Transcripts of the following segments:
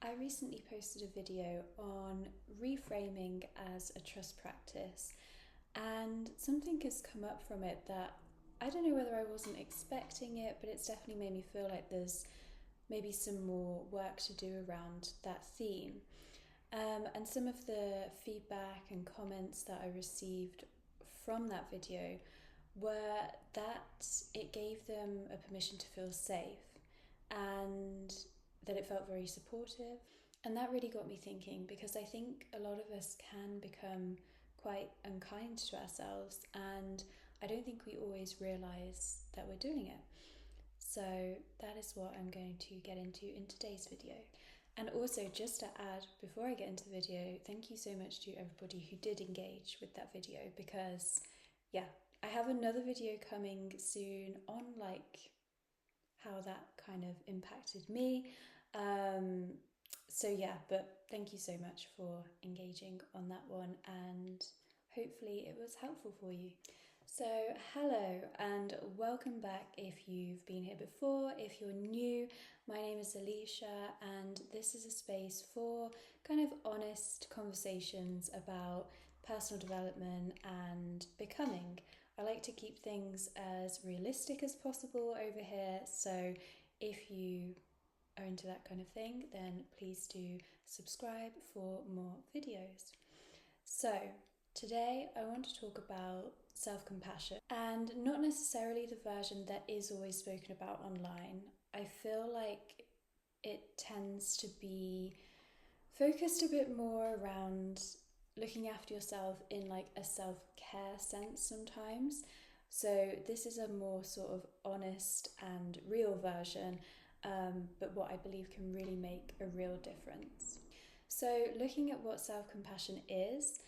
I recently posted a video on reframing as a trust practice, and something has come up from it that I don't know whether I wasn't expecting it, but it's definitely made me feel like there's maybe some more work to do around that theme. And some of the feedback and comments that I received from that video were that it gave them a permission to feel safe and that it felt very supportive. And that really got me thinking, because I think a lot of us can become quite unkind to ourselves, and I don't think we always realise that we're doing it. So that is what I'm going to get into in today's video. And also, just to add, before I get into the video, thank you so much to everybody who did engage with that video, because yeah, I have another video coming soon on how that kind of impacted me. So yeah, but thank you so much for engaging on that one, and hopefully it was helpful for you. So hello and welcome back if you've been here before. If you're new, my name is Alicia, and this is a space for kind of honest conversations about personal development and becoming. I like to keep things as realistic as possible over here, so if you are into that kind of thing, then please do subscribe for more videos. So today I want to talk about self-compassion, and not necessarily the version that is always spoken about online. I feel like it tends to be focused a bit more around looking after yourself in like a self-care sense sometimes. So this is a more sort of honest and real version, but what I believe can really make a real difference. So looking at what self-compassion is,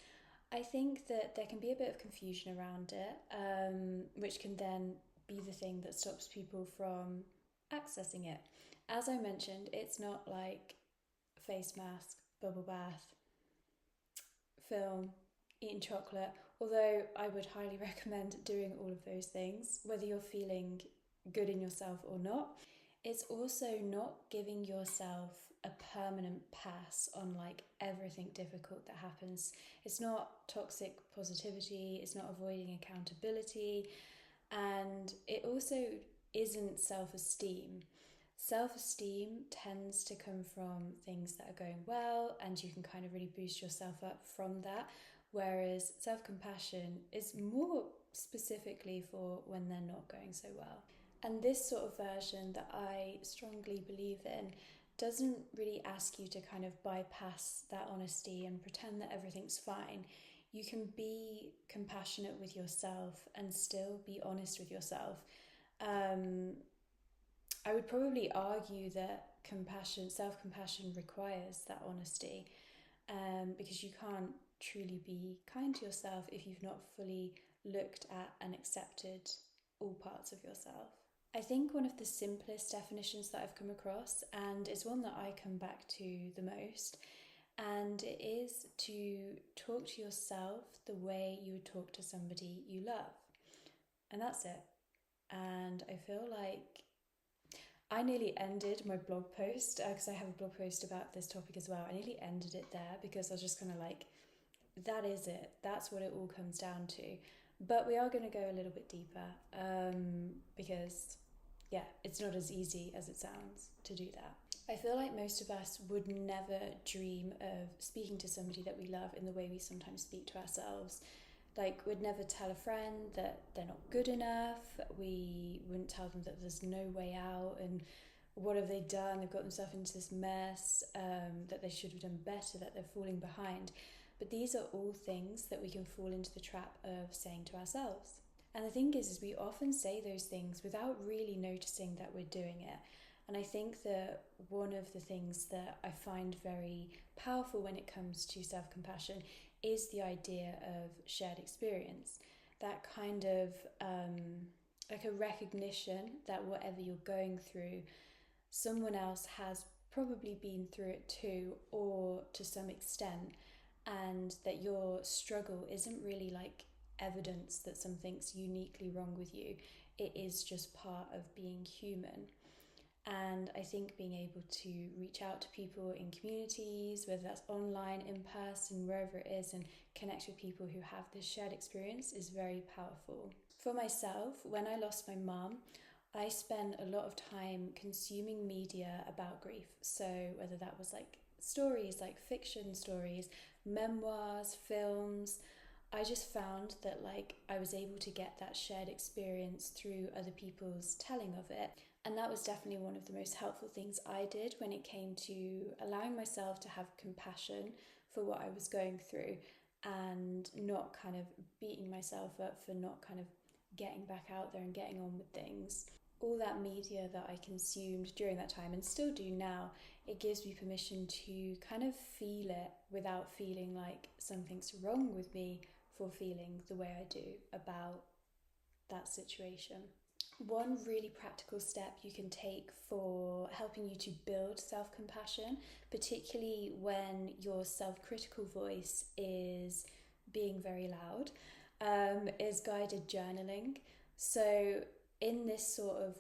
I think that there can be a bit of confusion around it, which can then be the thing that stops people from accessing it. As I mentioned, it's not like face mask, bubble bath, film, eating chocolate, although I would highly recommend doing all of those things, whether you're feeling good in yourself or not. It's also not giving yourself a permanent pass on like everything difficult that happens. It's not toxic positivity, it's not avoiding accountability, and it also isn't self-esteem. Self-esteem tends to come from things that are going well, and you can kind of really boost yourself up from that, whereas self-compassion is more specifically for when they're not going so well. And this sort of version that I strongly believe in doesn't really ask you to kind of bypass that honesty and pretend that everything's fine. You can be compassionate with yourself and still be honest with yourself. I would probably argue that self-compassion requires that honesty, because you can't truly be kind to yourself if you've not fully looked at and accepted all parts of yourself. I think one of the simplest definitions that I've come across, and it's one that I come back to the most, and it is to talk to yourself the way you would talk to somebody you love. And that's it. And I feel like I nearly ended my blog post, because I have a blog post about this topic as well. I nearly ended it there because I was just kind of like, that is it. That's what it all comes down to. But we are going to go a little bit deeper, because, yeah, it's not as easy as it sounds to do that. I feel like most of us would never dream of speaking to somebody that we love in the way we sometimes speak to ourselves. Like, we'd never tell a friend that they're not good enough. We wouldn't tell them that there's no way out and what have they done? They've got themselves into this mess, that they should have done better, that they're falling behind. But these are all things that we can fall into the trap of saying to ourselves. And the thing is we often say those things without really noticing that we're doing it. And I think that one of the things that I find very powerful when it comes to self-compassion is the idea of shared experience. That kind of like a recognition that whatever you're going through, someone else has probably been through it too, or to some extent, and that your struggle isn't really like evidence that something's uniquely wrong with you. It is just part of being human. And I think being able to reach out to people in communities, whether that's online, in person, wherever it is, and connect with people who have this shared experience is very powerful. For myself, when I lost my mum, I spent a lot of time consuming media about grief. So whether that was like stories, like fiction stories, memoirs, films, I just found that like I was able to get that shared experience through other people's telling of it. And that was definitely one of the most helpful things I did when it came to allowing myself to have compassion for what I was going through and not kind of beating myself up for not kind of getting back out there and getting on with things. All that media that I consumed during that time and still do now, it gives me permission to kind of feel it without feeling like something's wrong with me for feeling the way I do about that situation. One really practical step you can take for helping you to build self-compassion, particularly when your self-critical voice is being very loud, is guided journaling. So in this sort of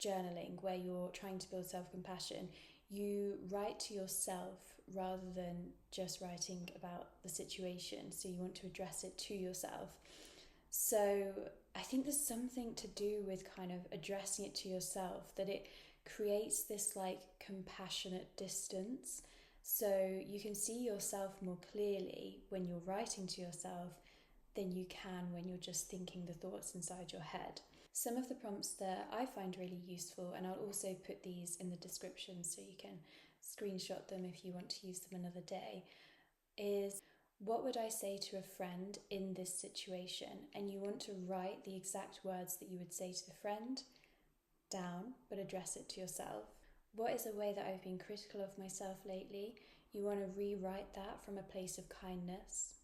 journaling where you're trying to build self-compassion, you write to yourself rather than just writing about the situation. So you want to address it to yourself. So I think there's something to do with kind of addressing it to yourself, that it creates this like compassionate distance. So you can see yourself more clearly when you're writing to yourself than you can when you're just thinking the thoughts inside your head. Some of the prompts that I find really useful, and I'll also put these in the description so you can screenshot them if you want to use them another day, is what would I say to a friend in this situation? And you want to write the exact words that you would say to the friend down, but address it to yourself. What is a way that I've been critical of myself lately? You want to rewrite that from a place of kindness.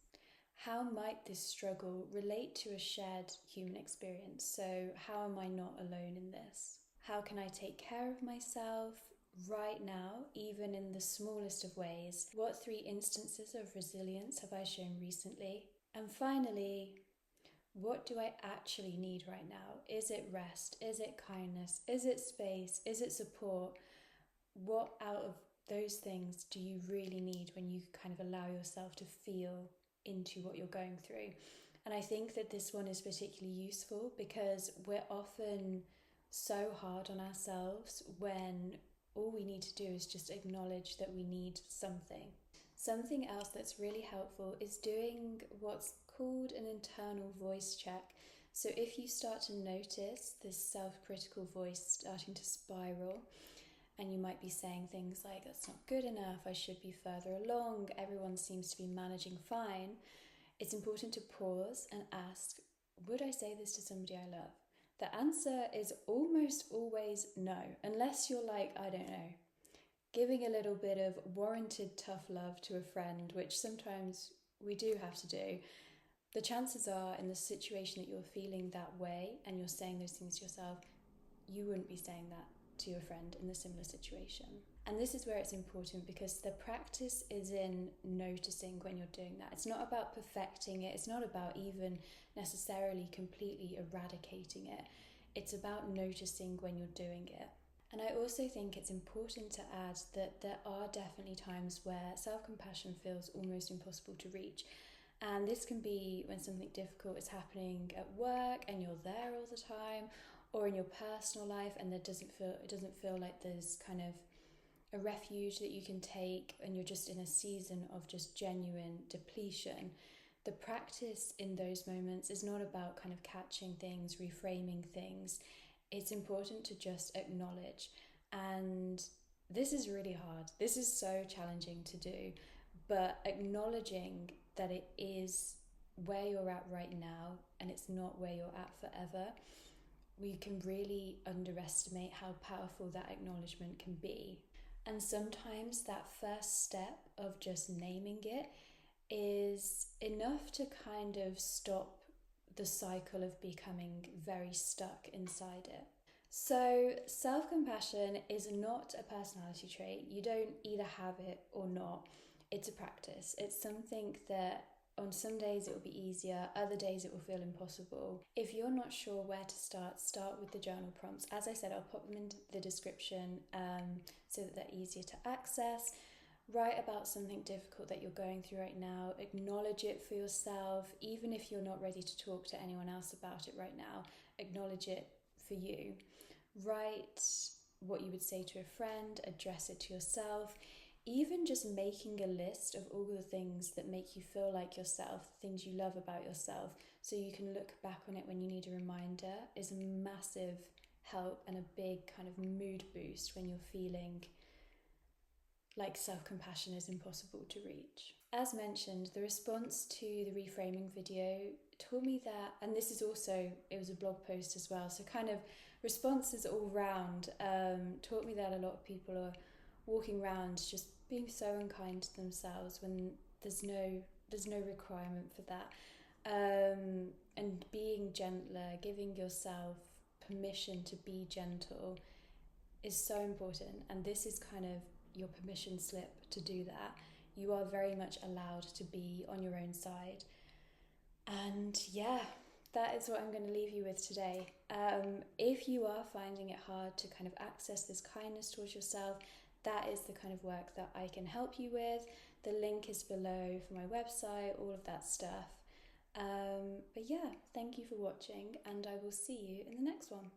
How might this struggle relate to a shared human experience? So how am I not alone in this? How can I take care of myself right now, even in the smallest of ways? What 3 instances of resilience have I shown recently? And finally, what do I actually need right now? Is it rest? Is it kindness? Is it space? Is it support? What out of those things do you really need when you kind of allow yourself to feel into what you're going through? And I think that this one is particularly useful because we're often so hard on ourselves when all we need to do is just acknowledge that we need something. Something else that's really helpful is doing what's called an internal voice check. So if you start to notice this self-critical voice starting to spiral, and you might be saying things like, that's not good enough, I should be further along, everyone seems to be managing fine, it's important to pause and ask, would I say this to somebody I love? The answer is almost always no, unless you're like, I don't know, giving a little bit of warranted tough love to a friend, which sometimes we do have to do. The chances are in the situation that you're feeling that way and you're saying those things to yourself, you wouldn't be saying that to your friend in a similar situation. And this is where it's important because the practice is in noticing when you're doing that. It's not about perfecting it. It's not about even necessarily completely eradicating it. It's about noticing when you're doing it. And I also think it's important to add that there are definitely times where self-compassion feels almost impossible to reach. And this can be when something difficult is happening at work and you're there all the time, or in your personal life and it doesn't feel like there's kind of a refuge that you can take and you're just in a season of just genuine depletion. The practice in those moments is not about kind of catching things, reframing things. It's important to just acknowledge. And this is really hard. This is so challenging to do, but acknowledging that it is where you're at right now and it's not where you're at forever, we can really underestimate how powerful that acknowledgement can be. And sometimes that first step of just naming it is enough to kind of stop the cycle of becoming very stuck inside it. So self-compassion is not a personality trait. You don't either have it or not. It's a practice. It's something that On some days it will be easier, other days it will feel impossible. If you're not sure where to start with the journal prompts. As I said, I'll pop them in the description so that they're easier to access. Write about something difficult that you're going through right now. Acknowledge it for yourself, even if you're not ready to talk to anyone else about it right now. Acknowledge it for you. Write what you would say to a friend, address it to yourself. Even just making a list of all the things that make you feel like yourself, things you love about yourself, so you can look back on it when you need a reminder, is a massive help and a big kind of mood boost when you're feeling like self-compassion is impossible to reach. As mentioned, the response to the reframing video told me that, and this is also, it was a blog post as well, so kind of responses all round, taught me that a lot of people are walking around just being so unkind to themselves when there's no requirement for that, and being gentler, giving yourself permission to be gentle is so important, and this is kind of your permission slip to do that. You are very much allowed to be on your own side. And yeah, that is what I'm going to leave you with today. If you are finding it hard to kind of access this kindness towards yourself, that is the kind of work that I can help you with. The link is below for my website, all of that stuff. But yeah, thank you for watching, and I will see you in the next one.